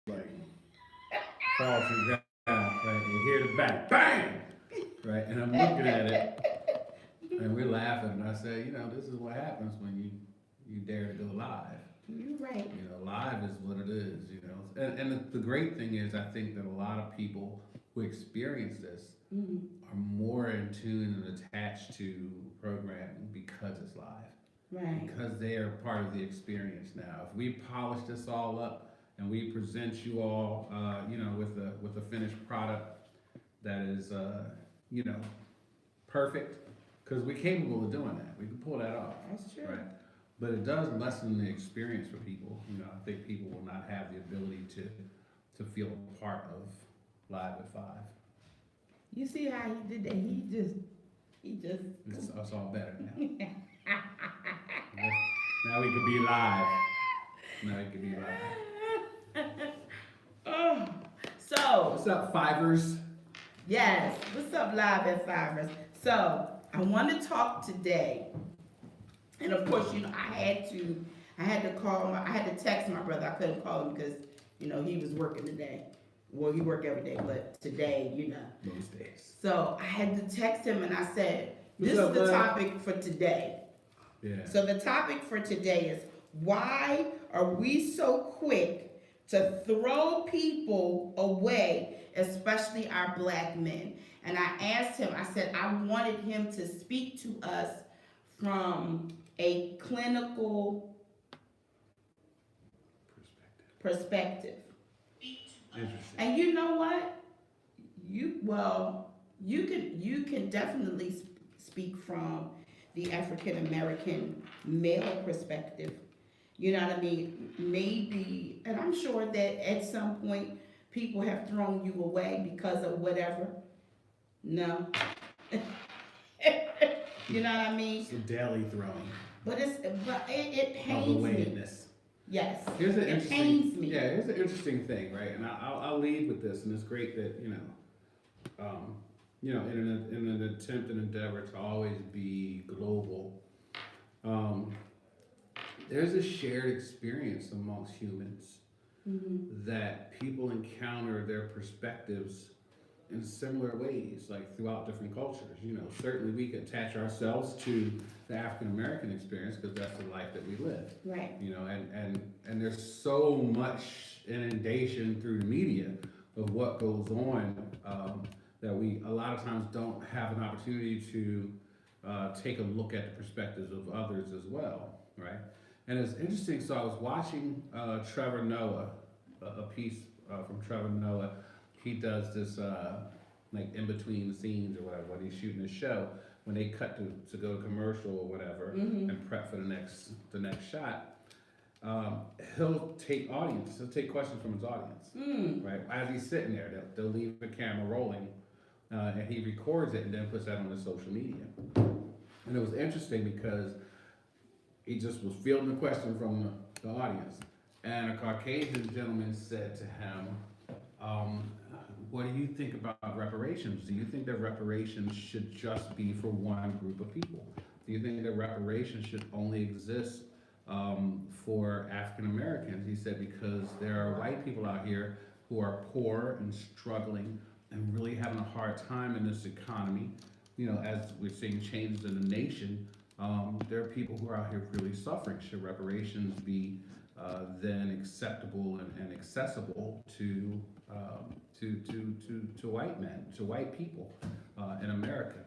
like fall to the ground, right? And you hear the bang, right? And I'm looking at it, and we're laughing, and I say, this is what happens when you dare to go live. You're right. Live is what it is. And the great thing is, I think that a lot of people who experience this Mm-hmm. are more in tune and attached to programming because it's live, Right. because they are part of the experience now. If we polish this all up and we present you all, with a finished product that is, you know, perfect, because we're capable of doing that. We can pull that off, That's true. right? But it does lessen the experience for people. I think people will not have the ability to feel a part of Live at Five. You see how he did that? He just. It's all better now. Now we can be live. Now we can be live. Oh, so What's up, Fivers? yes, what's up, Live at Fivers? So I want to talk today, and of course, I had to call, I had to text my brother. I couldn't call him because he was working today. Well, he work every day, but today, Most days. So I had to text him, and I said, What's "This up, is the bud? topic for today." Yeah. So the topic for today is, why are we so quick to throw people away, especially our black men? And I asked him, I said I wanted him to speak to us from a clinical perspective. Interesting. And you know what? You can definitely speak from the African American male perspective. You know what I mean? Maybe, and I'm sure that at some point people have thrown you away because of whatever. No. You know what I mean? It's a daily throwing But it of pains me. awareness. Yes. Here's an It interesting, pains me. yeah. Here's an interesting thing, right? And I'll lead with this, and it's great that in an attempt and endeavor to always be global, um, there's a shared experience amongst humans Mm-hmm. that people encounter their perspectives in similar ways, like throughout different cultures. Certainly we could attach ourselves to the African American experience because that's the life that we live. Right. And there's so much inundation through the media of what goes on, that we a lot of times don't have an opportunity to take a look at the perspectives of others as well, right? And it's interesting. So I was watching Trevor Noah, a piece from Trevor Noah. He does this like in between the scenes or whatever when he's shooting a show. When they cut to go to commercial or whatever, Mm-hmm. and prep for the next shot, he'll take questions from his audience, Mm. right? As he's sitting there, they'll leave the camera rolling, and he records it and then puts that on his social media. And it was interesting because he just was fielding a question from the audience, and a Caucasian gentleman said to him, what do you think about reparations? Do you think that reparations should just be for one group of people? Do you think that reparations should only exist for African Americans? He said, because there are white people out here who are poor and struggling and really having a hard time in this economy. As we're seeing changes in the nation, there are people who are out here really suffering. Should reparations be then acceptable and accessible to white men, to white people in America?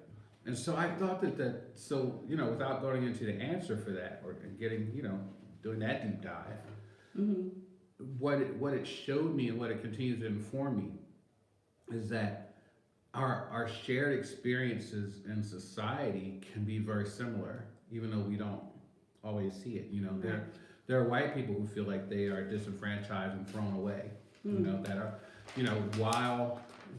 And so I thought without going into the answer for that or getting, doing that deep dive, Mm-hmm. what it showed me and what it continues to inform me is that our shared experiences in society can be very similar, even though we don't always see it. There are white people who feel like they are disenfranchised and thrown away. Mm. That are,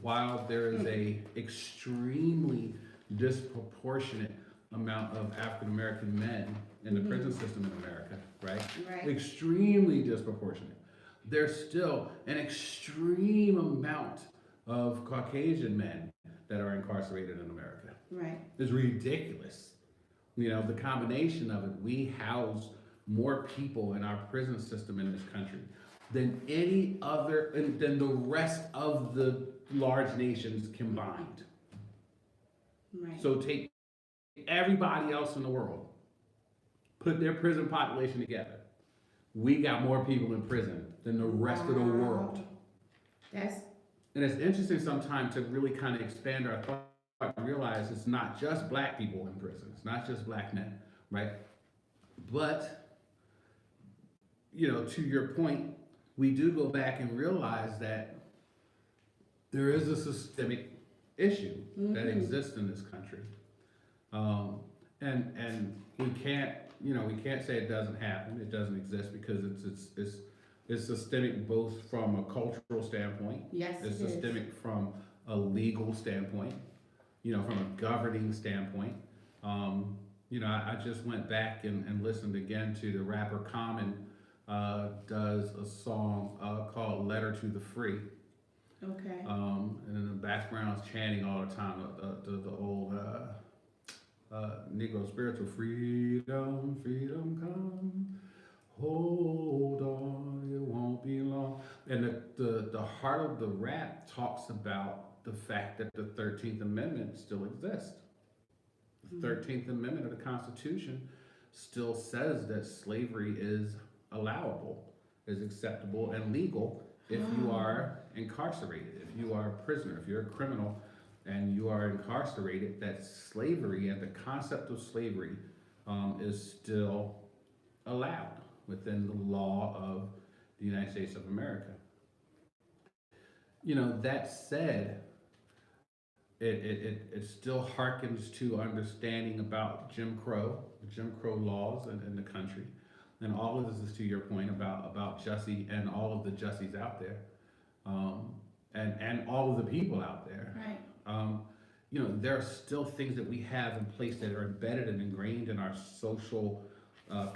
while there is a extremely disproportionate amount of African American men in the prison system in America, right? Right. Extremely disproportionate. There's still an extreme amount of Caucasian men that are incarcerated in America. Right. It's ridiculous. The combination of it, we house more people in our prison system in this country than any other, and than the rest of the large nations combined. Right. So take everybody else in the world, put their prison population together. We got more people in prison than the rest of the world. That's And it's interesting sometimes to really kind of expand our thought and realize it's not just black people in prison. It's not just black men, right? But, you know, to your point, we do go back and realize that there is a systemic issue that exists in this country. And we can't, you know, we can't say it doesn't happen, it doesn't exist, because it's systemic both from a cultural standpoint. yes. It's it is. systemic from a legal standpoint, you know, from a governing standpoint. You know, I just went back and listened again to the rapper Common does a song called "Letter to the Free." Okay. And in the background's chanting all the time the old Negro spiritual, freedom, freedom come, hold on, it won't be long. And the heart of the rap talks about the fact that the 13th Amendment still exists. The 13th Amendment of the Constitution still says that slavery is allowable, is acceptable and legal if you are incarcerated, if you are a prisoner, if you're a criminal and you are incarcerated, that slavery and the concept of slavery is still allowed within the law of the United States of America. You know, that said, it still harkens to understanding about Jim Crow laws in the country. And all of this is to your point about Jussie and all of the Jussies out there, and all of the people out there. Right. You know, there are still things that we have in place that are embedded and ingrained in our social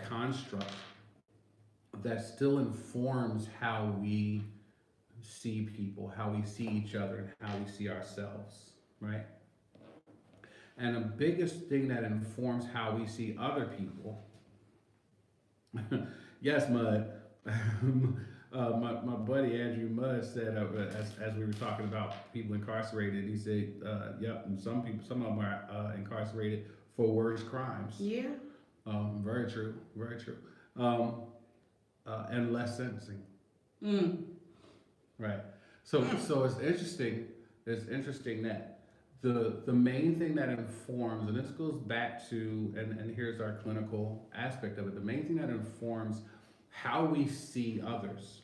construct that still informs how we see people, how we see each other, and how we see ourselves, right? And the biggest thing that informs how we see other people, yes, Mud. My buddy Andrew Mudd said, as we were talking about people incarcerated, he said, "Yep, and some of them are incarcerated for worse crimes." Yeah. Very true, very true. And less sentencing. Right. So it's interesting. It's interesting that the main thing that informs, and this goes back to, and here's our clinical aspect of it. The main thing that informs how we see others,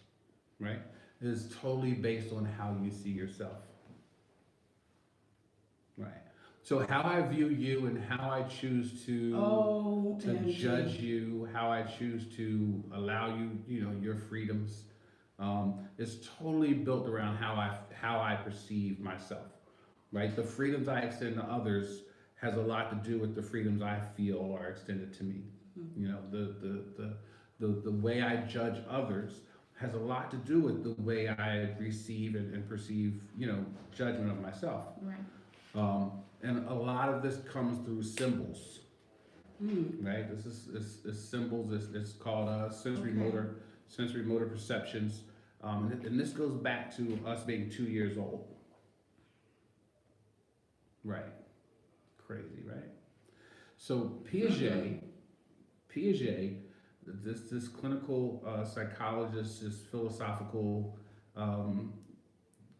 right, is totally based on how you see yourself. Right. So how I view you and how I choose to judge you, how I choose to allow you, you know, your freedoms, is totally built around how I perceive myself. Right. The freedoms I extend to others has a lot to do with the freedoms I feel are extended to me. You know, the way I judge others has a lot to do with the way I receive and perceive, you know, judgment of myself. Right. And a lot of this comes through symbols, right? This is symbols. It's called sensory motor perceptions, and this goes back to us being 2 years old. Right, crazy, right? So Piaget, this clinical psychologist, this philosophical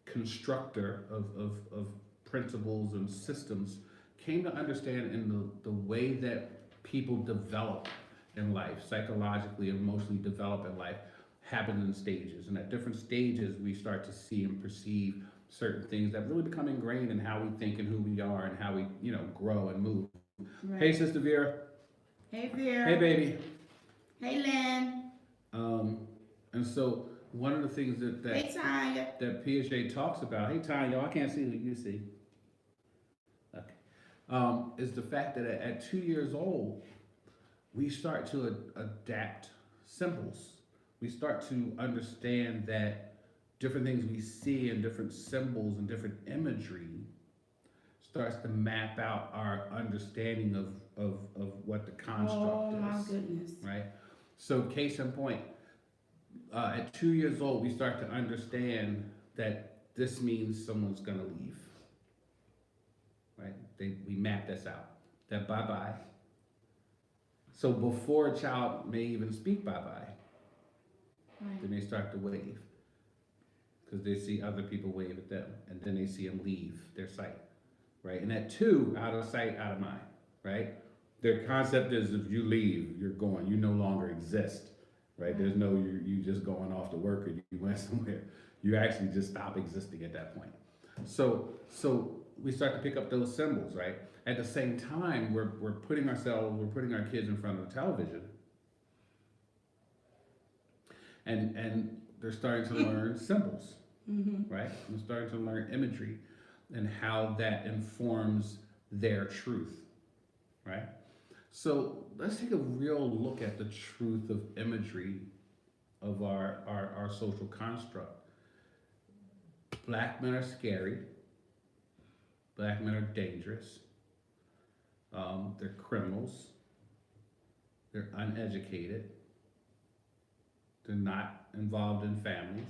constructor of principles and systems, came to understand in the way that people develop in life, psychologically, emotionally develop in life, happens in stages. And at different stages, we start to see and perceive certain things that really become ingrained in how we think and who we are and how we, you know, grow and move. Right. Hey, Sister Vera. Hey, Vera. Hey, baby. Hey, Lynn. And so one of the things Hey, Tanya. that Piaget talks about, hey, Tanya, I can't see who you see. Okay. Is the fact that at 2 years old, we start to adapt symbols. We start to understand that different things we see and different symbols and different imagery starts to map out our understanding of what the construct is. Oh my goodness. Right? So case in point, at 2 years old, we start to understand that this means someone's gonna leave, right? We map this out, that bye-bye. So before a child may even speak bye-bye, Right. then they start to wave, because they see other people wave at them, and then they see them leave their sight, right? And at 2, out of sight, out of mind, right? Their concept is if you leave, you're gone, you no longer exist, right? There's no you just going off to work or you went somewhere. You actually just stop existing at that point. So we start to pick up those symbols, right? At the same time, we're putting our kids in front of the television, and they're starting to learn symbols, right? They're starting to learn imagery and how that informs their truth, right? So let's take a real look at the truth of imagery of our social construct. Black men are scary. Black men are dangerous. They're criminals. They're uneducated. They're not involved in families.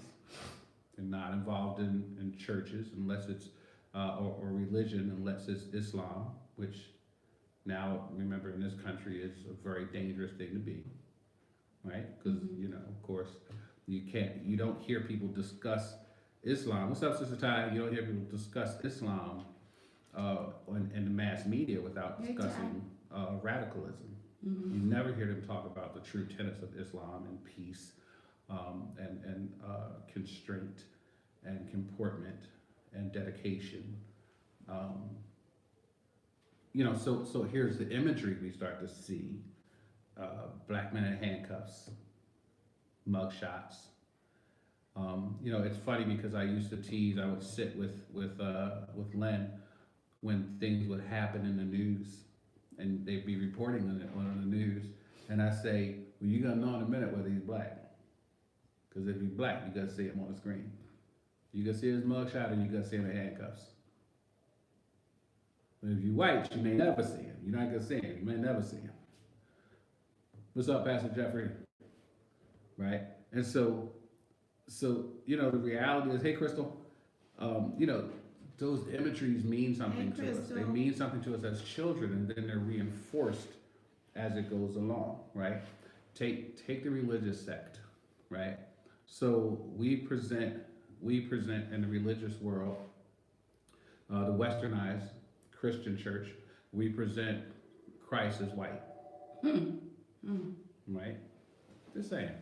They're not involved in churches unless it's, or religion unless it's Islam, which now, remember, in this country is a very dangerous thing to be, right? Because, of course, you don't hear people discuss Islam. What's up, Sister Ty? You don't hear people discuss Islam in the mass media without discussing radicalism. You never hear them talk about the true tenets of Islam and peace, and constraint and comportment and dedication. So here's the imagery we start to see: black men in handcuffs, mug shots. It's funny because I used to tease. I would sit with Len when things would happen in the news, and they'd be reporting on it on the news, and I say, "Well, you're gonna know in a minute whether he's black, because if he's black, you gotta see him on the screen. You gotta see his mug shot, and you gotta see him in handcuffs. But if you're white, you may never see him. You're not gonna see him. You may never see him." What's up, Pastor Jeffrey? Right? And so the reality is, hey, Crystal, those imageries mean something to us. They mean something to us as children, and then they're reinforced as it goes along, right? Take the religious sect, right? So we present in the religious world, the westernized Christian church, we present Christ as white, right? Just saying.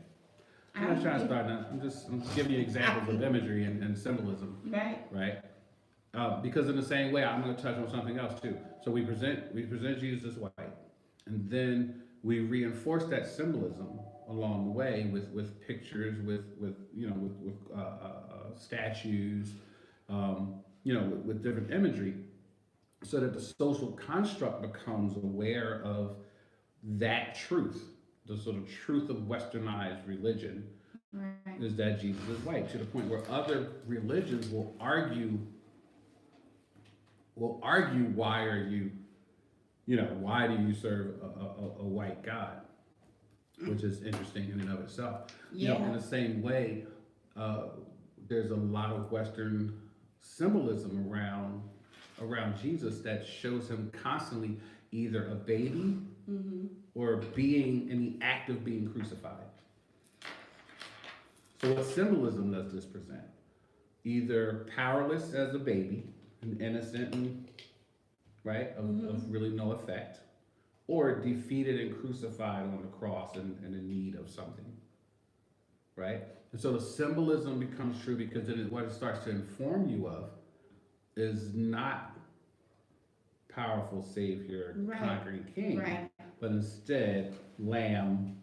I'm not trying to start nothing. I'm just giving you examples of imagery and symbolism, right? Because in the same way, I'm going to touch on something else too. So we present Jesus as white, and then we reinforce that symbolism along the way with pictures, with statues, with different imagery, so that the social construct becomes aware of that truth. The sort of truth of westernized religion is that Jesus is white, to the point where other religions will argue why are you, why do you serve a white God, which is interesting in and of itself. In the same way, there's a lot of Western symbolism around Jesus that shows him constantly either a baby or being in the act of being crucified. So what symbolism does this present? Either powerless as a baby, and innocent and of really no effect, or defeated and crucified on the cross and in need of something, right? And so the symbolism becomes true because what it starts to inform you of is not powerful savior, conquering king, but instead lamb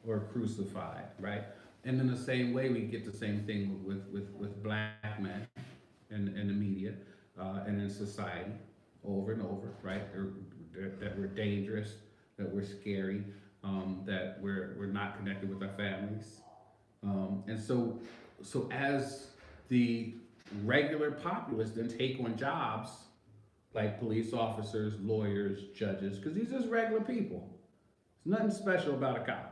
or crucified, right? And in the same way, we get the same thing with black men in the media and in society over and over, right? That we're dangerous, that we're scary, that we're not connected with our families. And so as the regular populace then take on jobs like police officers, lawyers, judges, because these are just regular people. There's nothing special about a cop.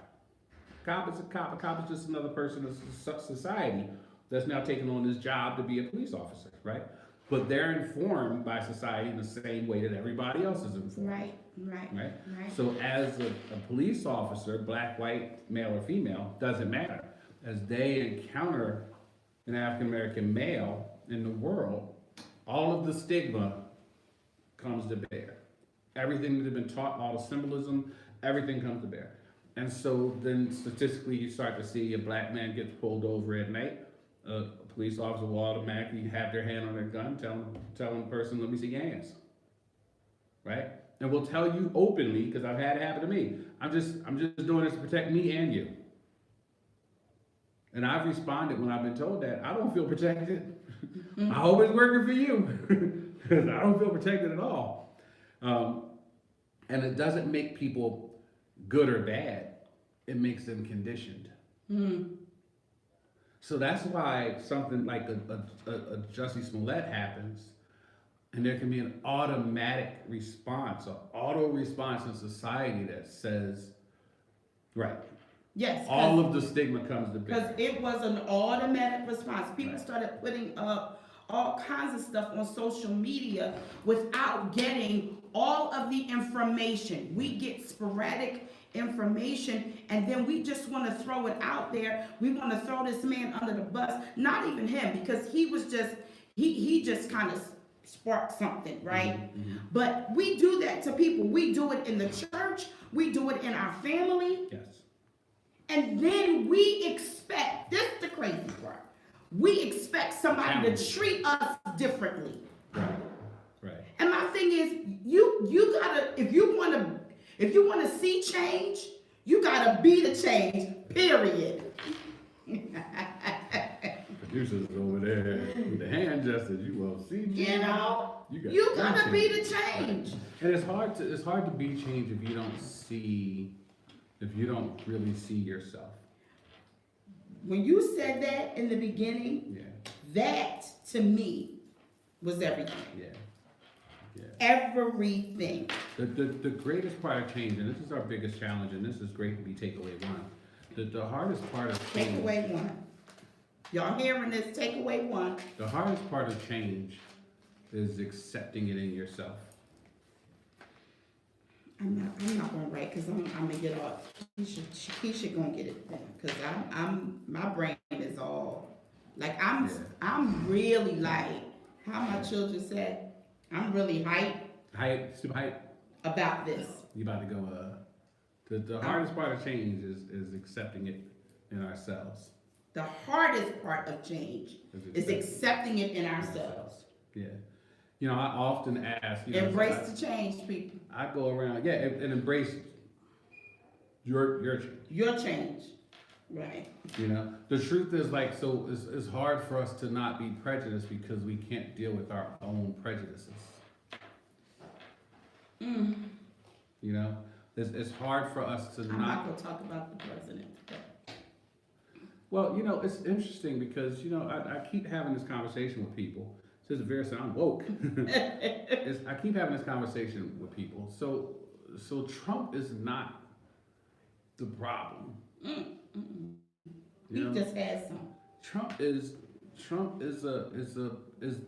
Cop is a cop. A cop is just another person in society that's now taking on this job to be a police officer, right? But they're informed by society in the same way that everybody else is informed. Right, right, Right? right. So as a police officer, black, white, male or female, doesn't matter. As they encounter an African American male in the world, all of the stigma comes to bear. Everything that has been taught, all the symbolism, everything comes to bear. And so then statistically you start to see a black man gets pulled over at night, a police officer will automatically have their hand on their gun, telling the person, let me see your hands. Right? And will tell you openly, because I've had it happen to me, I'm just doing this to protect me and you. And I've responded when I've been told that, I don't feel protected. I hope it's working for you, because I don't feel protected at all. And it doesn't make people good or bad, it makes them conditioned. So that's why something like a Jussie Smollett happens, and there can be an automatic response, an auto response in society that says, right, Yes. all of the stigma comes to Because bear. it was an automatic response. People Right. started putting up all kinds of stuff on social media without getting all of the information. We get sporadic information and then we just want to throw it out there. We want to throw this man under the bus. Not even him, because he was just, he just kind of sparked something, right? But we do that to people. We do it in the church. We do it in our family. Yes. And then we expect, this is the crazy part, we expect somebody to treat us differently. Right. Right. And my thing is, you gotta, if you wanna see change, you gotta be the change, period. Producers over there with the hand gestures, you will see. You know, You you gotta be change. the change. And it's hard to be change if you don't really see yourself. When you said that in the beginning, Yeah. that to me was everything. Yeah. Yeah. Everything. The greatest part of change, and this is our biggest challenge, and this is great to be takeaway one. The hardest part of change. Takeaway one. Y'all hearing this? Takeaway one. The hardest part of change is accepting it in yourself. I'm not gonna write because I'm gonna get off. Keisha gonna get it then because my brain is all like I'm really like how my children said I'm really hyped Super hype. about this. You about to go. The hardest part of change is accepting it in ourselves. The hardest part of change is accepting it in ourselves. Yeah. You know, I often ask. Embrace the change, people. I go around, yeah, and embrace your change. Your change, right? You know, the truth is like, so it's hard for us to not be prejudiced because we can't deal with our own prejudices. You know, it's hard for us to I'm not gonna talk about the president today. Well, you know, it's interesting because, you know, I keep having this conversation with people. Says very I'm woke. I keep having this conversation with people. So Trump is not the problem. He just has some. Trump is the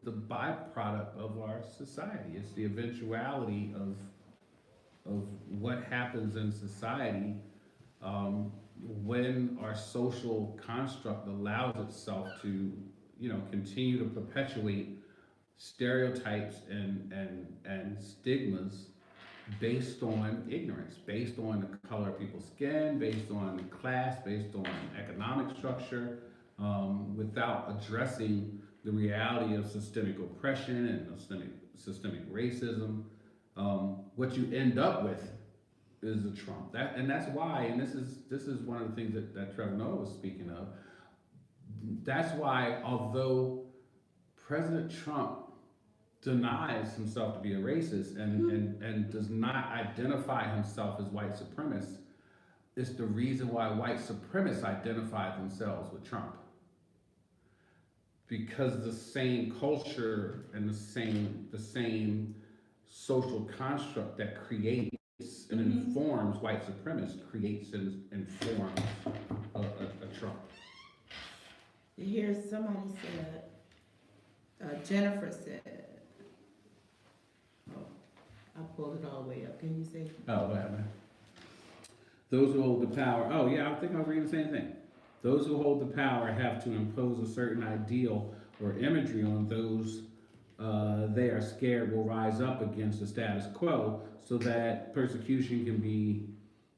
byproduct of our society. It's the eventuality of what happens in society when our social construct allows itself to, you know, continue to perpetuate stereotypes and stigmas based on ignorance, based on the color of people's skin, based on class, based on economic structure, without addressing the reality of systemic oppression and systemic racism. What you end up with is a Trump. That's why, and this is one of the things that Trevor Noah was speaking of. That's why, although President Trump denies himself to be a racist and does not identify himself as white supremacist, it's the reason why white supremacists identify themselves with Trump. Because the same culture and the same social construct that creates and informs white supremacists, creates and informs a Trump. Here's somebody said, Jennifer said, oh, I pulled it all the way up. Can you say? Oh, what happened? Those who hold the power, oh yeah, I think I was reading the same thing. Those who hold the power have to impose a certain ideal or imagery on those they are scared will rise up against the status quo so that persecution can be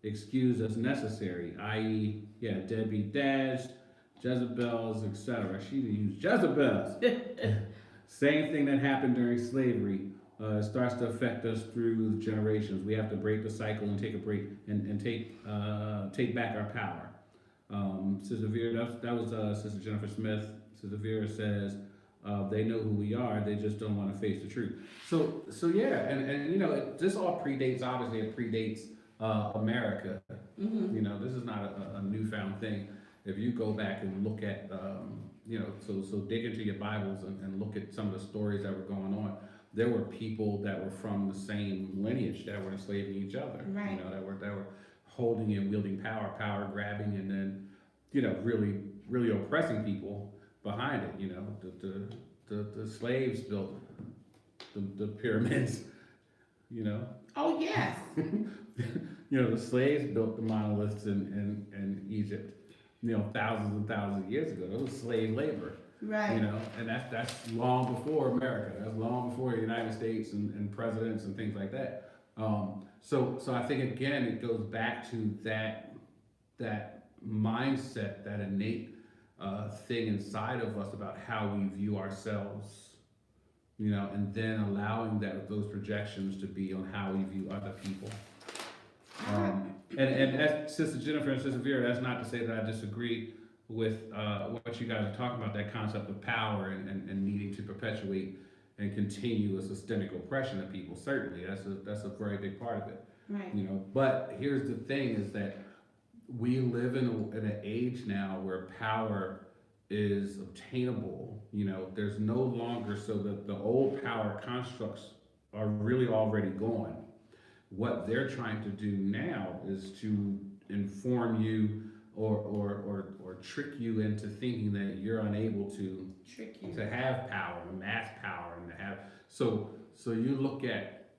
excused as necessary, i.e., yeah, deadbeat dads, Jezebels, etc. She used Jezebels. Same thing that happened during slavery starts to affect us through the generations. We have to break the cycle and take a break and take back our power. Sister Vera, that was Sister Jennifer Smith. Sister Vera says they know who we are, they just don't want to face the truth. So yeah, and you know, this all predates. Obviously, it predates America. You know, this is not a newfound thing. If you go back and look at, you know, so dig into your Bibles and look at some of the stories that were going on. There were people that were from the same lineage that were enslaving each other. Right. You know, that were holding and wielding power grabbing, and then, you know, really oppressing people behind it. You know, the slaves built the pyramids. You know. Oh yes. You know, the slaves built the monoliths in Egypt. You know, thousands and thousands of years ago. That was slave labor. Right. You know, and that's long before America. That's long before the United States and presidents and things like that. So I think again it goes back to that mindset, that innate thing inside of us about how we view ourselves. You know, and then allowing those projections to be on how we view other people. And as Sister Jennifer and Sister Vera, that's not to say that I disagree with what you guys are talking about, that concept of power and needing to perpetuate and continue a systemic oppression of people. Certainly, that's a very big part of it. Right. You know, but here's the thing: is that we live in an age now where power is obtainable. You know, there's no longer, so that the old power constructs are really already gone. What they're trying to do now is to inform you or trick you into thinking that you're unable to have power, mass power, and to have so you look at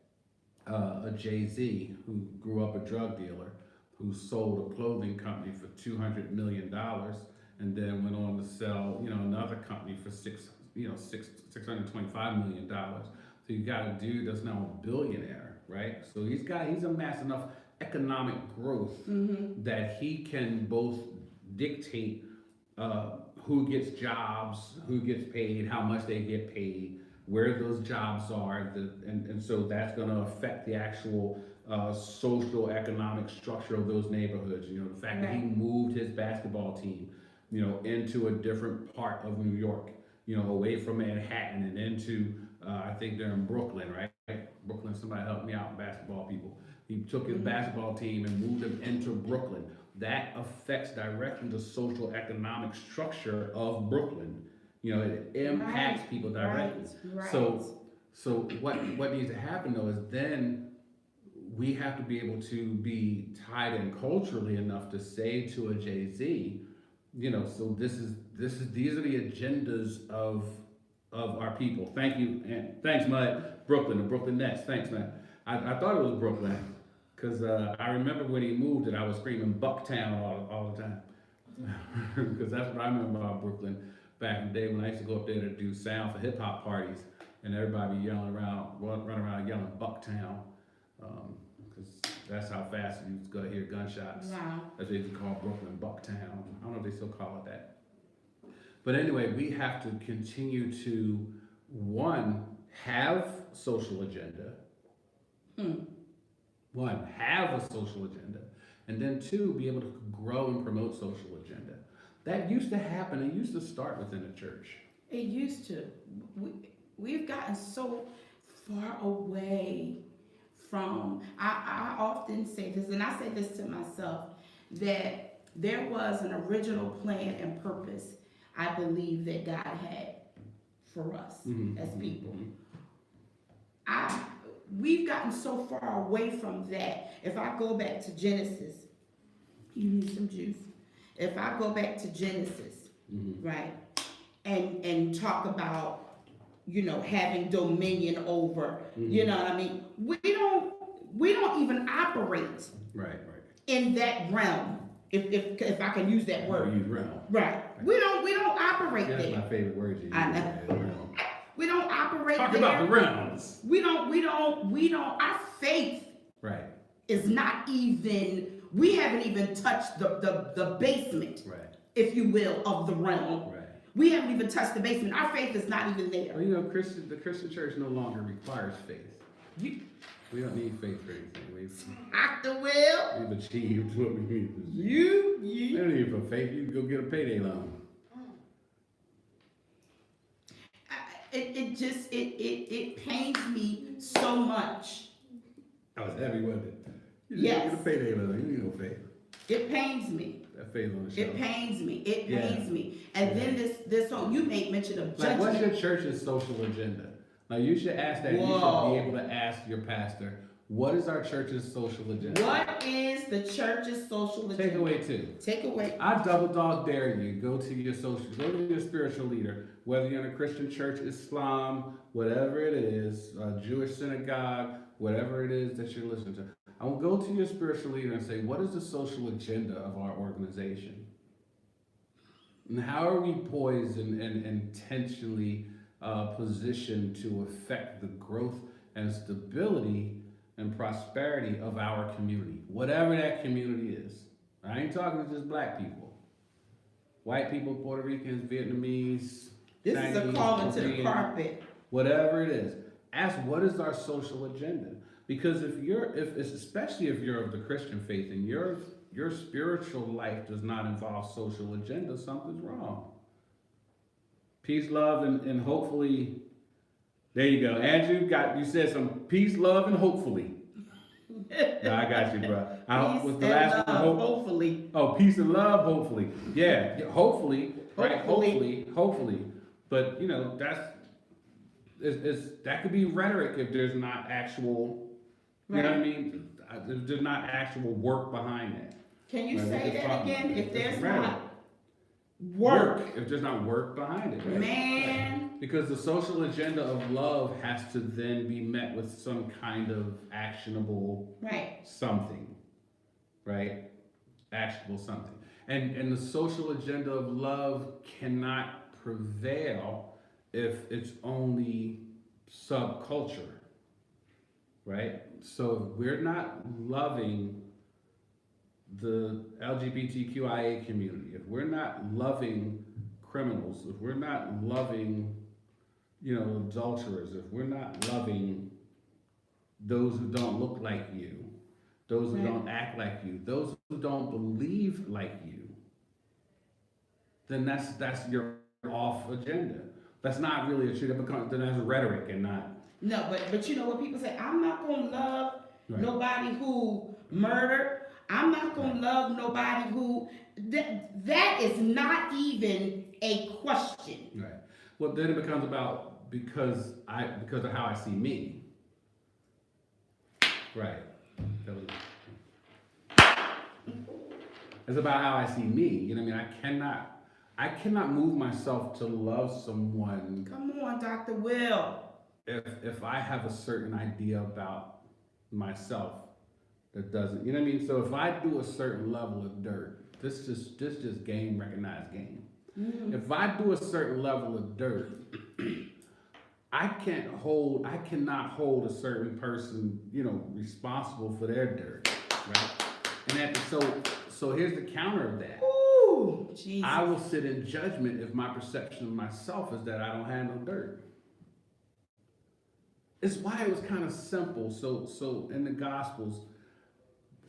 a Jay-Z who grew up a drug dealer, who sold a clothing company for $200 million, and then went on to sell, you know, another company for $625 million. So you got a dude that's now a billionaire, right? So he's amassed enough economic growth that he can both dictate who gets jobs, who gets paid, how much they get paid, where those jobs are, and so that's going to affect the actual social economic structure of those neighborhoods. You know, the fact that he moved his basketball team, you know, into a different part of New York, you know, away from Manhattan and into I think they're in Brooklyn, right? Brooklyn, somebody help me out, basketball people. He took his basketball team and moved them into Brooklyn. That affects directly the social economic structure of Brooklyn. You know, it impacts people directly. Right. So what needs to happen though is then we have to be able to be tied in culturally enough to say to a Jay-Z, you know, so these are the agendas of our people. Thank you, and thanks, Mud. Brooklyn, the Brooklyn Nets. Thanks, man. I thought it was Brooklyn because I remember when he moved it, I was screaming Bucktown all the time because that's what I remember about Brooklyn back in the day when I used to go up there to do sound for hip hop parties, and everybody be yelling around, running around yelling Bucktown, because that's how fast you was gonna hear gunshots. Wow. That's what they call Brooklyn Bucktown. I don't know if they still call it that. But anyway, we have to continue to, one, have social agenda. One, have a social agenda. And then two, be able to grow and promote social agenda. That used to happen. It used to start within the church. It used to. We've gotten so far away from, I often say this, and I say this to myself, that there was an original plan and purpose I believe that God had for us as people. we've gotten so far away from that. If I go back to Genesis, you need some juice. If I go back to Genesis, right, and talk about, having dominion over, you know what I mean? We don't even operate Right. in that realm, if I can use that word. Use realm. Right. We don't operate That's there. my favorite word. You I use, know. realm. We don't operate Talk there. about the realms. We don't, our faith Right. is not even, we haven't even touched the basement, Right. if you will, of the realm. Right. We haven't even touched the basement. Our faith is not even there. Well, the Christian church no longer requires faith. We don't need faith for anything. Dr. Will, We've achieved what we need to achieve. you, We don't need it for faith. You can go get a payday loan. it pains me so much. That was heavy, wasn't it? You just Yes. go get a payday loan. You need no faith. It pains me. That faith on the shelf. It pains me. It Yeah. pains me. And then this whole, you made mention of Like, what's judgment. your church's social agenda? Now, you should ask that. Whoa. You should be able to ask your pastor, what is our church's social agenda? What is the church's social agenda? Takeaway 2. Take away. I double dog dare you. Go to your spiritual leader, whether you're in a Christian church, Islam, whatever it is, a Jewish synagogue, whatever it is that you're listening to. I will go to your spiritual leader and say, what is the social agenda of our organization? And how are we poised and intentionally positioned to affect the growth and stability and prosperity of our community, whatever that community is? I ain't talking to just black people. White people, Puerto Ricans, Vietnamese, This Chinese, is a calling to the Korean, carpet. whatever it is. Ask, what is our social agenda? Because especially if you're of the Christian faith and your spiritual life does not involve social agenda, something's wrong. Peace, love, and hopefully, there you go. Andrew, you said some peace, love, and hopefully. No, I got you, bro. Peace Was the and last one love, hopefully. Oh, peace and love, hopefully. Yeah, hopefully, right? Hopefully. But that could be rhetoric if there's not actual, you know what I mean? If there's not actual work behind it. Can you Right, say what you're that talking again? about. If there's It's rhetoric. not work, If there's not work behind it, right? man. Because the social agenda of love has to then be met with some kind of actionable Right. something, right? Actionable something. And the social agenda of love cannot prevail if it's only subculture, right? So if we're not loving the LGBTQIA community, if we're not loving criminals, if we're not loving, adulterers, if we're not loving those who don't look like you, those who Right. don't act like you, those who don't believe like you, then that's your off agenda. That's not really a truth. Then that's rhetoric and not. No, but you know what people say? I'm not gonna love Right. nobody who murdered. I'm not gonna love nobody who. That is not even a question. Right. Well, then it becomes about because of how I see me. Right. It's about how I see me. You know what I mean? I cannot move myself to love someone Come on, Dr. Will. if I have a certain idea about myself that doesn't, you know what I mean? So if I do a certain level of dirt, this just game, recognized game. Mm-hmm. If I do a certain level of dirt, I cannot hold a certain person, responsible for their dirt, right? So here's the counter of that. Ooh, Jesus. I will sit in judgment if my perception of myself is that I don't have no dirt. It's why it was kind of simple. So in the Gospels,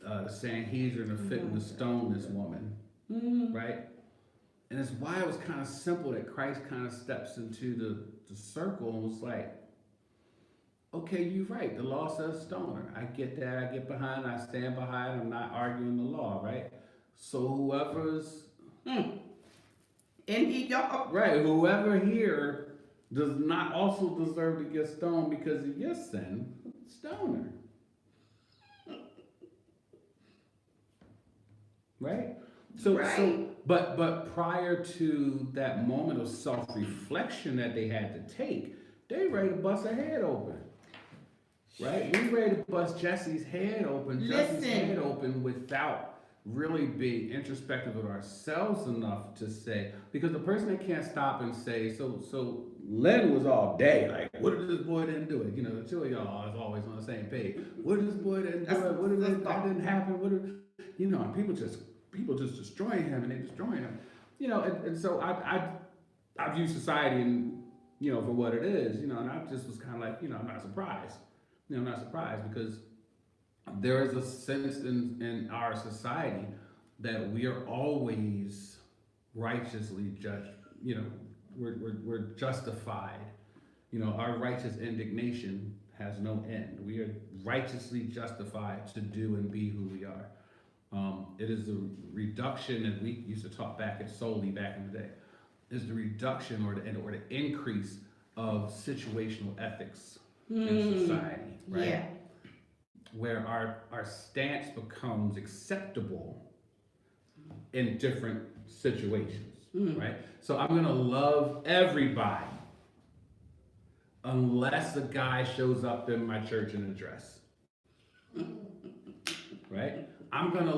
the Sanhedrin are fitting to stone this woman, right? And it's why it was kind of simple that Christ kind of steps into the circle and was like, okay, you're right. The law says stone her. I get that. I get behind. I stand behind. I'm not arguing the law, right? So whoever's whoever here does not also deserve to get stoned because of your sin. stone her. Right? So, Right. but prior to that moment of self-reflection that they had to take, they ready to bust her head open. Right? We ready to bust Jesse's head open, without really being introspective of ourselves enough to say, because the person that can't stop and say, so Len was all day like, what did this boy didn't do it? You know, the two of y'all is always on the same page. What did this boy didn't do it? What did that didn't happen? You know, and people just destroying him, and they destroying him. You know, and so I view society and, you know, for what it is, you know, and I just was kind of like, you know, I'm not surprised. You know, I'm not surprised because there is a sense in our society that we are always righteously judged. You know, we're justified. You know, our righteous indignation has no end. We are righteously justified to do and be who we are. It is the reduction, and we used to talk back in the day, is the reduction or the increase of situational ethics in society, right? Yeah. Where our stance becomes acceptable in different situations, right? So I'm gonna love everybody unless a guy shows up in my church in a dress, right? I'm gonna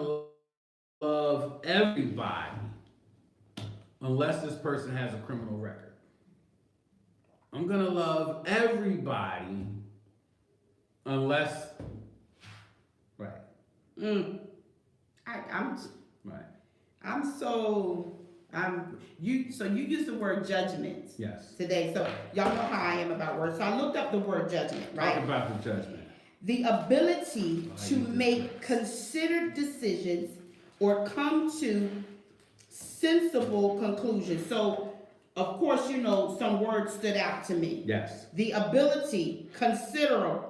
love everybody unless this person has a criminal record. I'm gonna love everybody unless, right. You use the word judgment Yes. today, so y'all know how I am about words. So I looked up the word judgment, right? Talk about the judgment. The ability to make considered decisions or come to sensible conclusions. So, of course, you know, some words stood out to me. Yes. The ability, considered,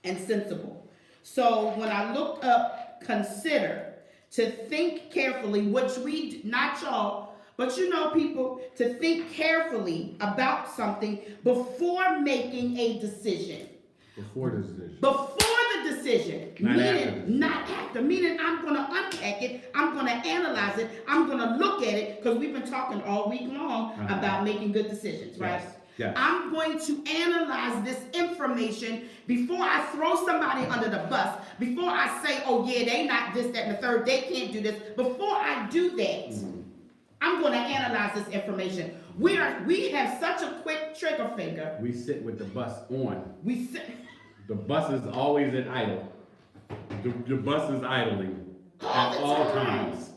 and sensible. So when I looked up consider, to think carefully, which we, not y'all, but you know people, to think carefully about something before making a decision. Before the decision. Before the decision. Not meaning, after. not after. Meaning I'm going to unpack it. I'm going to analyze it. I'm going to look at it, because we've been talking all week long about making good decisions, right? Yes. Yes. I'm going to analyze this information before I throw somebody under the bus, before I say, oh yeah, they not this, that, and the third, they can't do this. Before I do that, I'm going to analyze this information. We have such a quick trigger finger. We sit with the bus on. We sit. The bus is always at idle. The bus is idling at all times.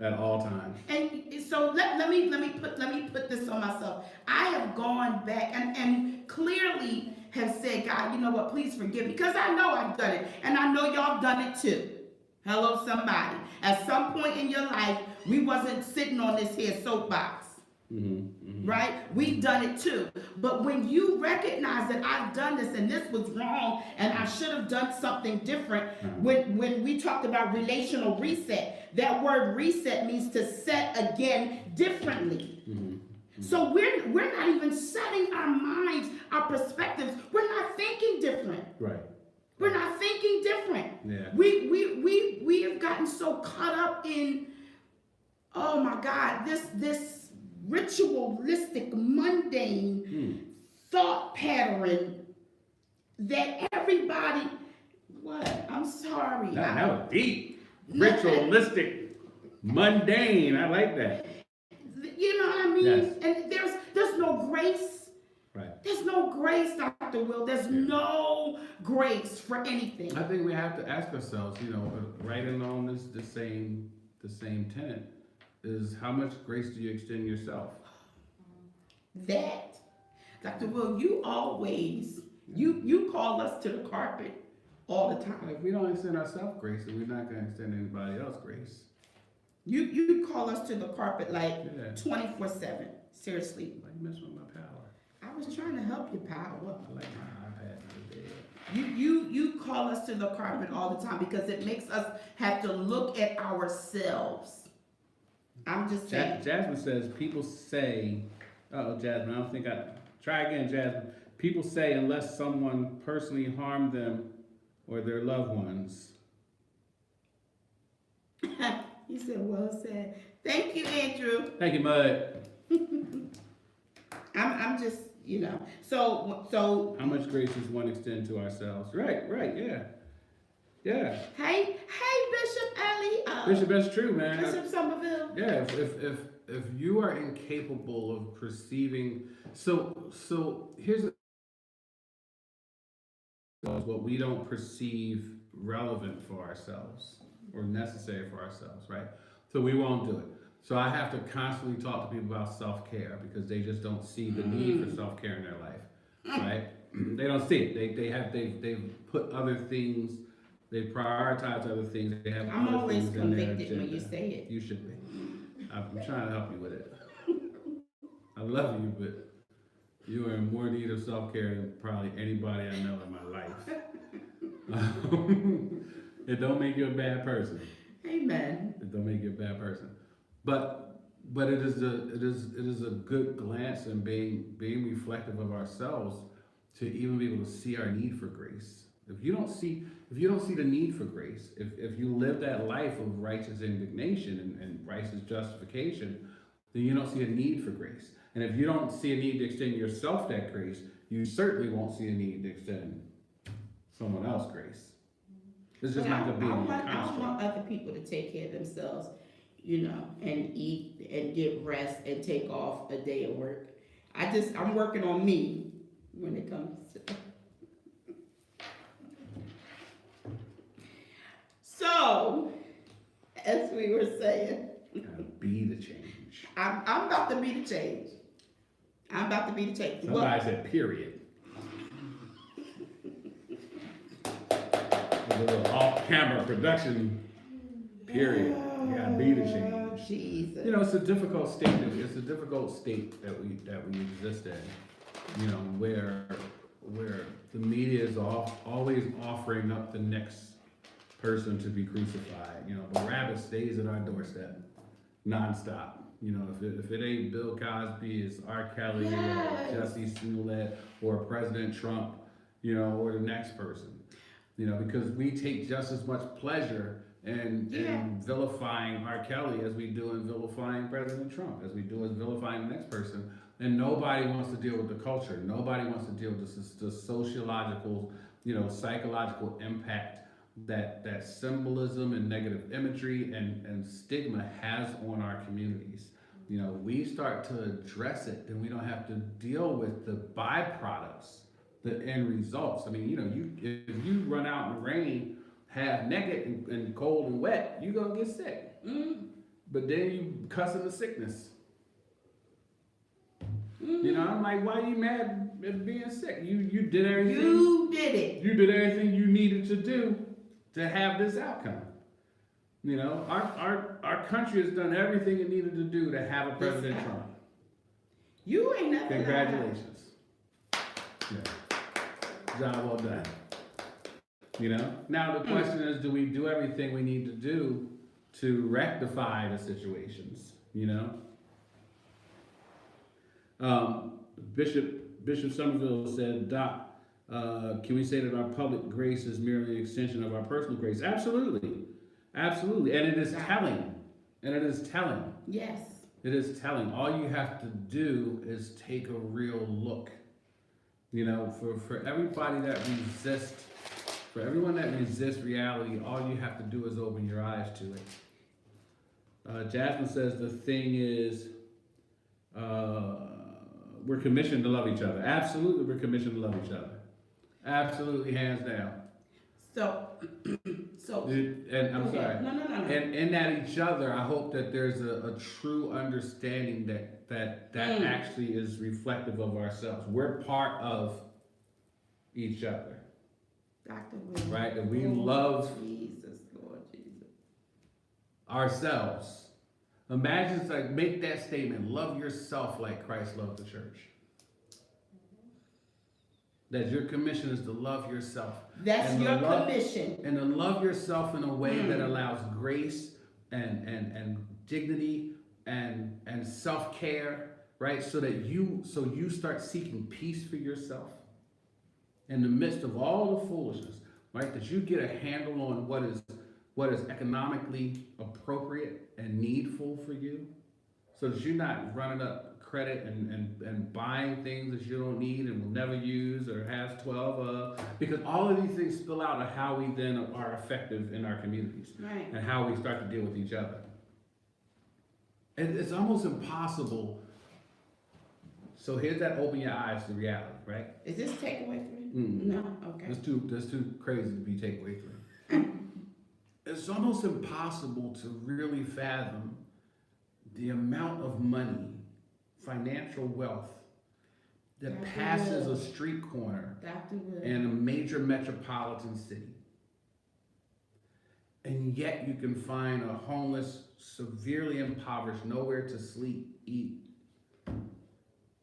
At all times. And so let me put this on myself. I have gone back and clearly have said, God, you know what, please forgive me. Because I know I've done it. And I know y'all done it too. Hello, somebody. At some point in your life, we wasn't sitting on this here soapbox. Right? We've done it too. But when you recognize that I've done this and this was wrong and I should have done something different, when we talked about relational reset, that word reset means to set again differently. So we're not even setting our minds, our perspectives. We're not thinking different. Right. We're not thinking different. Yeah. We have gotten so caught up in, oh my God, this ritualistic, mundane thought pattern that everybody, what? I'm sorry. That was deep. Ritualistic, mundane. I like that. You know what I mean? Yes. And there's no grace. Right. There's no grace, Dr. Will. There's no grace for anything. I think we have to ask ourselves, you know, right along the same tenet, is how much grace do you extend yourself? That, Dr. Will, you always, you call us to the carpet all the time. If we don't extend ourselves grace, then we're not going to extend anybody else grace. You call us to the carpet like Yeah. 24/7. Seriously. Like you mess with my power. I was trying to help you, pal. I like my iPad in the bed. You call us to the carpet all the time because it makes us have to look at ourselves. I'm just saying. Jasmine says, people say, oh, Jasmine, I don't think try again, Jasmine. People say unless someone personally harmed them or their loved ones. He said, well said. Thank you, Andrew. Thank you, Mud. I'm just, so. How much grace does one extend to ourselves? Right, yeah. Yeah. Hey, Bishop Ellie. Bishop, that's true, man. Bishop Somerville. Yeah, if you are incapable of perceiving, so here's what we don't perceive relevant for ourselves or necessary for ourselves, right? So we won't do it. So I have to constantly talk to people about self-care because they just don't see the need for self-care in their life, right? They don't see it. They've put other things. They prioritize other things. They have I'm other always things in their convicted when agenda. you say it. You should be. I'm trying to help you with it. I love you, but you are in more need of self-care than probably anybody I know in my life. It don't make you a bad person. Amen. It don't make you a bad person. But it is a good glance and being reflective of ourselves to even be able to see our need for grace. If you don't see the need for grace, if you live that life of righteous indignation and righteous justification, then you don't see a need for grace. And if you don't see a need to extend yourself that grace, you certainly won't see a need to extend someone else grace. It's just not going to be in your I don't construct. want other people to take care of themselves, and eat and get rest and take off a day of work. I'm working on me when it comes to. So, as we were saying, Be the change. I'm about to be the change. I'm about to be the change. Somebody said period. A little off-camera production. Period. You gotta be the change. Jesus. It's a difficult state. It's a difficult state that we exist in. Where the media is always offering up the next person to be crucified. Barabbas stays at our doorstep, nonstop. If it ain't Bill Cosby, it's R. Kelly Yes. or Jussie Smollett or President Trump, or the next person. Because we take just as much pleasure in vilifying R. Kelly as we do in vilifying President Trump, as we do in vilifying the next person. And nobody wants to deal with the culture. Nobody wants to deal with the sociological, psychological impact that symbolism and negative imagery and stigma has on our communities. We start to address it, then we don't have to deal with the byproducts, the end results. I mean, if you run out in the rain, half naked and cold and wet, you're gonna get sick. But then you cussing the sickness. I'm like, why are you mad at being sick? You did everything. You did it. You did everything you needed to do to have this outcome. Our country has done everything it needed to do to have a President Trump. You ain't nothing. Congratulations. Yeah. Job well done. Now the question is, do we do everything we need to do to rectify the situations? Bishop Somerville said, Doc, can we say that our public grace is merely an extension of our personal grace? Absolutely. And it is telling. Yes. It is telling. All you have to do is take a real look. For everybody that resists, for everyone that resists reality, all you have to do is open your eyes to it. Jasmine says the thing is, we're commissioned to love each other. Absolutely, we're commissioned to love each other. Absolutely, hands down. So. And I'm sorry. No. And in that each other, I hope that there's a true understanding that actually is reflective of ourselves. We're part of each other. Dr. William. Right? And we love Jesus, Lord Jesus. ourselves. Imagine it's like, make that statement, love yourself like Christ loved the church. That your commission is to love yourself. That's and your commission. And to love yourself in a way that allows grace and dignity and self-care, right? So you start seeking peace for yourself. in the midst of all the foolishness, right? That you get a handle on what is economically appropriate and needful for you, so that you're not running up credit and buying things that you don't need and will never use or has 12 of, because all of these things spill out of how we then are effective in our communities Right. and how we start to deal with each other. And it's almost impossible. So here's that open your eyes to reality, right? Is this takeaway 3? Mm. No. Okay. That's too crazy to be takeaway 3. It's almost impossible to really fathom the amount of money, financial wealth, that Dr. passes Will. a street corner Dr. Will. in a major metropolitan city. And yet you can find a homeless, severely impoverished, nowhere to sleep, eat,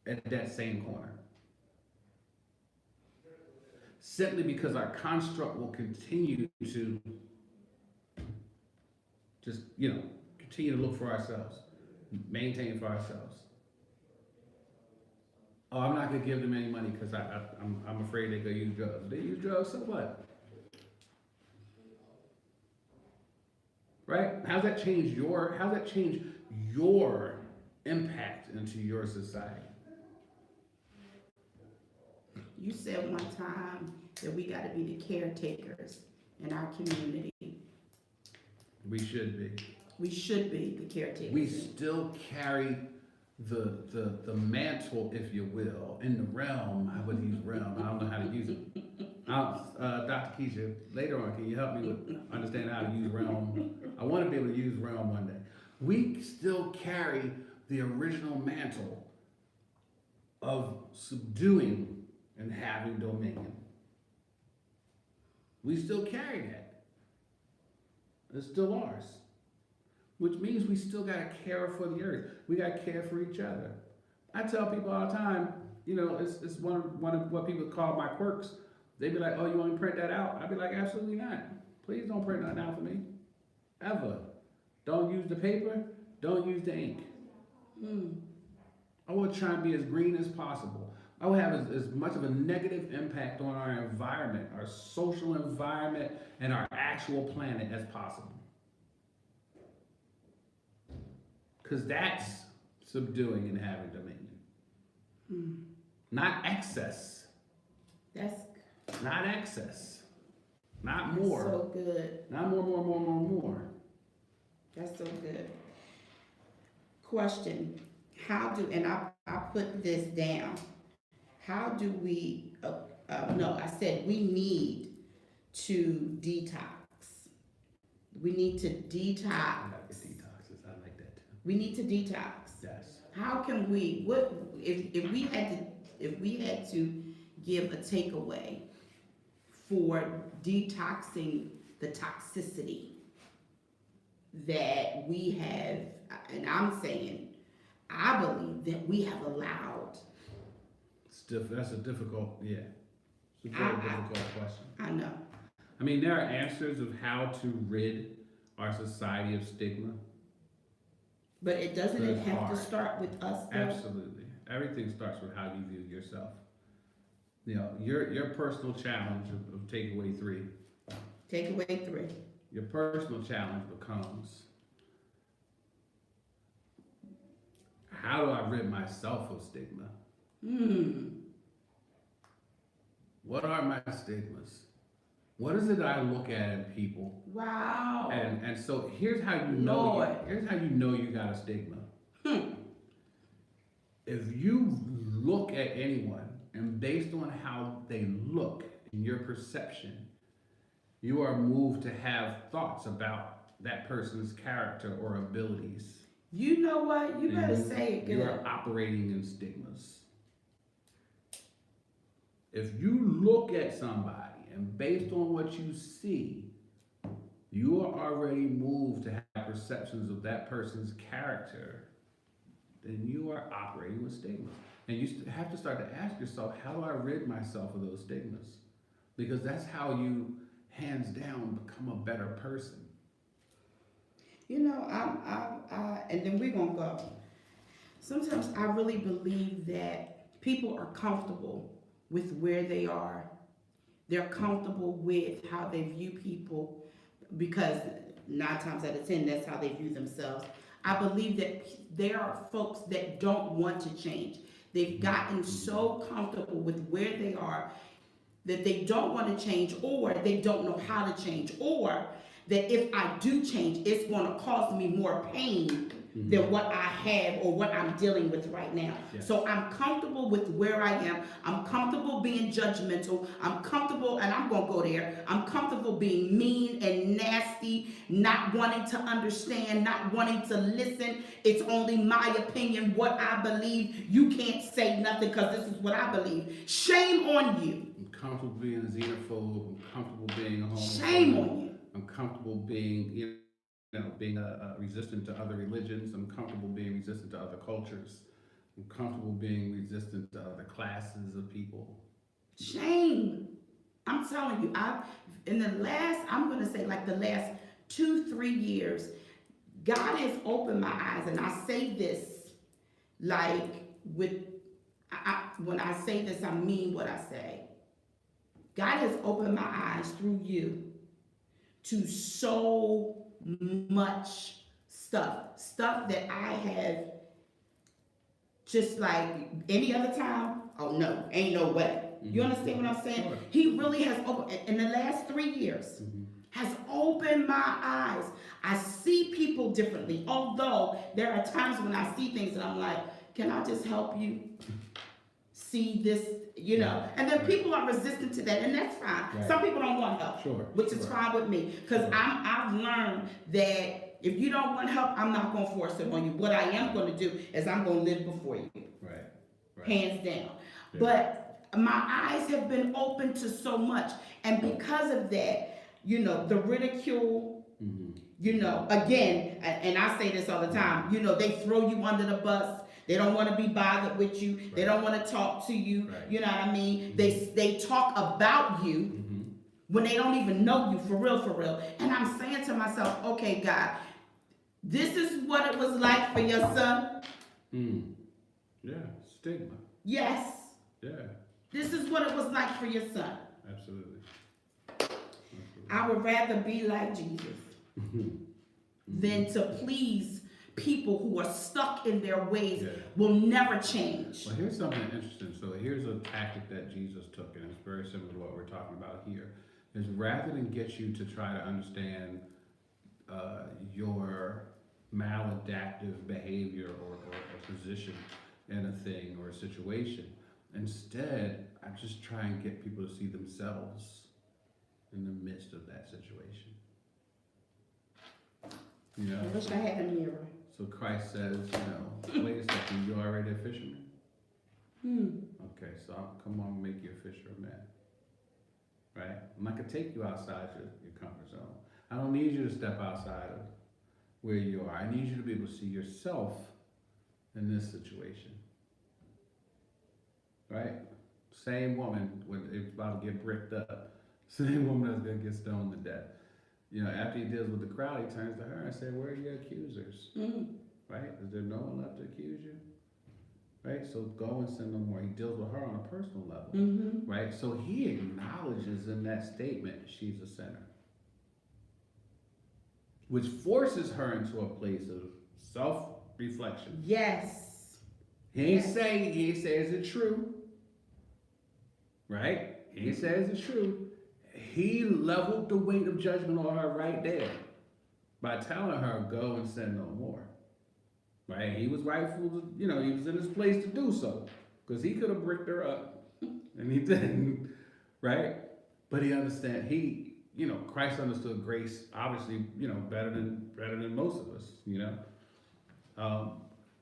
at that same corner. Simply because our construct will continue to just, continue to look for ourselves, maintain for ourselves. Oh, I'm not gonna give them any money because I'm afraid they're gonna use drugs. They use drugs, so what? Right? How's that change your impact into your society? You said one time that we got to be the caretakers in our community. We should be. We should be the caretakers. We still carry the mantle, if you will, in the realm. I would use realm. I don't know how to use it. Dr. Keisha, later on, can you help me with understanding how to use realm? I want to be able to use realm one day. We still carry the original mantle of subduing and having dominion. We still carry that. It's still ours. Which means we still gotta care for the earth. We gotta care for each other. I tell people all the time, it's one of what people call my quirks. They be like, oh, you want me to print that out? I'd be like, absolutely not. Please don't print nothing out for me. Ever. Don't use the paper. Don't use the ink. I would try and be as green as possible. I would have as much of a negative impact on our environment, our social environment, and our actual planet as possible. Because that's subduing and having dominion. Not excess. That's Not excess. Not more. so good. Not more. That's so good. Question: and I put this down. How do we? No, I said we need to detox. We need to detox. I like the detoxes. I like that too. We need to detox. Yes. How can we? What if we had to give a takeaway for detoxing the toxicity that we have? And I'm saying, I believe that we have allowed. That's a difficult, yeah. It's a very difficult question. I know. I mean, there are answers of how to rid our society of stigma. But it doesn't But it's have hard. to start with us, though? Absolutely. Everything starts with how you view yourself. Your personal challenge of takeaway 3. Takeaway 3. Your personal challenge becomes, how do I rid myself of stigma? What are my stigmas? What is it I look at in people? Wow. And so here's how you know. Lord. Here's how you know you got a stigma. If you look at anyone and based on how they look in your perception, you are moved to have thoughts about that person's character or abilities. You know what? You better And say it you good. are operating in stigmas. If you look at somebody and based on what you see, you are already moved to have perceptions of that person's character, then you are operating with stigmas. And you have to start to ask yourself, how do I rid myself of those stigmas? Because that's how you, hands down, become a better person. And then we're gonna go. Sometimes I really believe that people are comfortable with where they are They're comfortable with how they view people because 9 times out of 10, that's how they view themselves. I believe that there are folks that don't want to change. They've gotten so comfortable with where they are that they don't want to change, or they don't know how to change, or that if I do change, it's going to cause me more pain than what I have or what I'm dealing with right now. Yes. So I'm comfortable with where I am. I'm comfortable being judgmental. I'm comfortable, and I'm going to go there. I'm comfortable being mean and nasty, not wanting to understand, not wanting to listen. It's only my opinion, what I believe. You can't say nothing because this is what I believe. Shame on you. I'm comfortable being a xenophobe. I'm comfortable being a homophobe. Shame on you. I'm comfortable being, being resistant to other religions. I'm comfortable being resistant to other cultures. I'm comfortable being resistant to other classes of people. Shame. I'm telling you, I'm going to say like the last 2-3 years, God has opened my eyes, and I say this like when I say this, I mean what I say. God has opened my eyes through you to so much stuff that I have just like any other time. Oh no, ain't no way. You understand what I'm saying? Sure. He really has opened, in the last 3 years, has opened my eyes. I see people differently, although there are times when I see things and I'm like, can I just help you see this, and then people are resistant to that, and that's fine. Right. Some people don't want help, Sure. which is fine with me, because I've learned that if you don't want help, I'm not going to force it on you. What I am going to do is I'm going to live before you, Right. hands down. Yeah. But my eyes have been open to so much, and because of that, the ridicule, again, and I say this all the time, they throw you under the bus. They don't want to be bothered with you. Right. They don't want to talk to you. Right. You know what I mean? They talk about you when they don't even know you, for real. And I'm saying to myself, okay, God, this is what it was like for your son. Yeah, stigma. Yes. Yeah. This is what it was like for your son. Absolutely. I would rather be like Jesus than to please people who are stuck in their ways, will never change. Well, here's something interesting. So here's a tactic that Jesus took, and it's very similar to what we're talking about here. Is rather than get you to try to understand your maladaptive behavior or position in a thing or a situation, instead, I just try and get people to see themselves in the midst of that situation. I wish I had a mirror. So Christ says, wait a second, you already a fisherman? Okay, so I'll come on and make you a fisher of men. Right? I'm not going to take you outside your comfort zone. I don't need you to step outside of where you are. I need you to be able to see yourself in this situation. Right? Same woman, when it's about to get bricked up, same woman that's going to get stoned to death. After he deals with the crowd, he turns to her and says, where are your accusers? Right? Is there no one left to accuse you? Right? So go and sin no more. He deals with her on a personal level. Right? So he acknowledges in that statement she's a sinner, which forces her into a place of self-reflection. Yes. He ain't say, is it true? Right? He ain't say, is it true? He leveled the weight of judgment on her right there by telling her, go and sin no more. Right? He was rightful to, he was in his place to do so, because he could have bricked her up, and he didn't. Right? But he understand, Christ understood grace, obviously, better than most of us,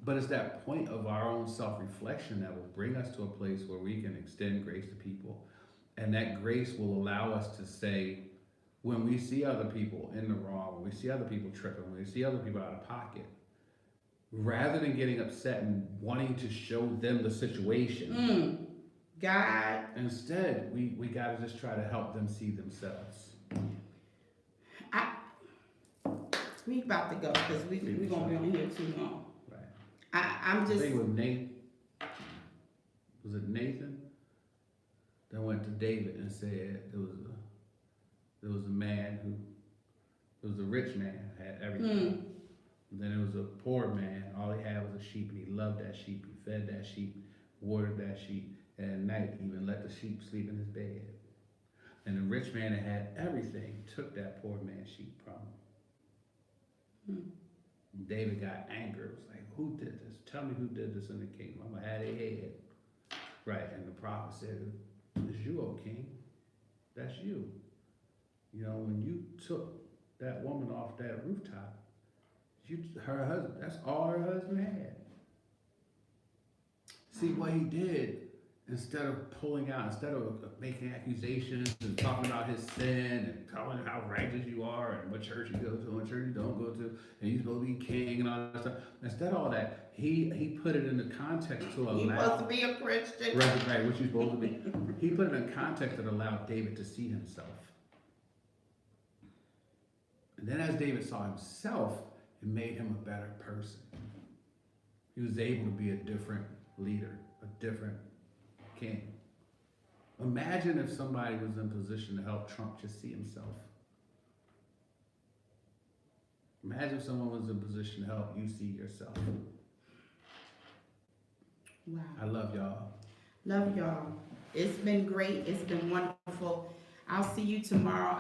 but it's that point of our own self-reflection that will bring us to a place where we can extend grace to people. And that grace will allow us to say, when we see other people in the wrong, when we see other people tripping, when we see other people out of pocket, rather than getting upset and wanting to show them the situation, God. Instead, we got to just try to help them see themselves. We about to go because we're going to be on here too long. Right. I'm just. I think with Nathan, was it Nathan? that went to David and said there was a man who, there was a rich man, had everything. Then there was a poor man, all he had was a sheep, and he loved that sheep, he fed that sheep, watered that sheep, and at night he even let the sheep sleep in his bed. And the rich man that had everything took that poor man's sheep from him. And David got angry, it was like, who did this? Tell me who did this in the kingdom, I'm gonna have their head. Right, and the prophet said, it's you, O king, that's you. You know, when you took that woman off that rooftop, her husband, that's all her husband had. See what he did, instead of pulling out, instead of making accusations and talking about his sin and telling him how righteous you are and what church you go to and what church you don't go to, and you're supposed to be king and all that stuff. Instead of all that, he put it in the context to allow. You're supposed to be a Christian. Right, what you're supposed to be. He put it in context that allowed David to see himself. And then as David saw himself, it made him a better person. He was able to be a different leader, a different king. Imagine if somebody was in position to help Trump just see himself. Imagine if someone was in position to help you see yourself. Wow. I love y'all. Love y'all. It's been great. It's been wonderful. I'll see you tomorrow.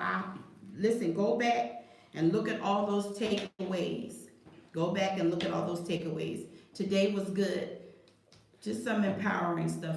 Listen, go back and look at all those takeaways. Go back and look at all those takeaways. Today was good. Just some empowering stuff.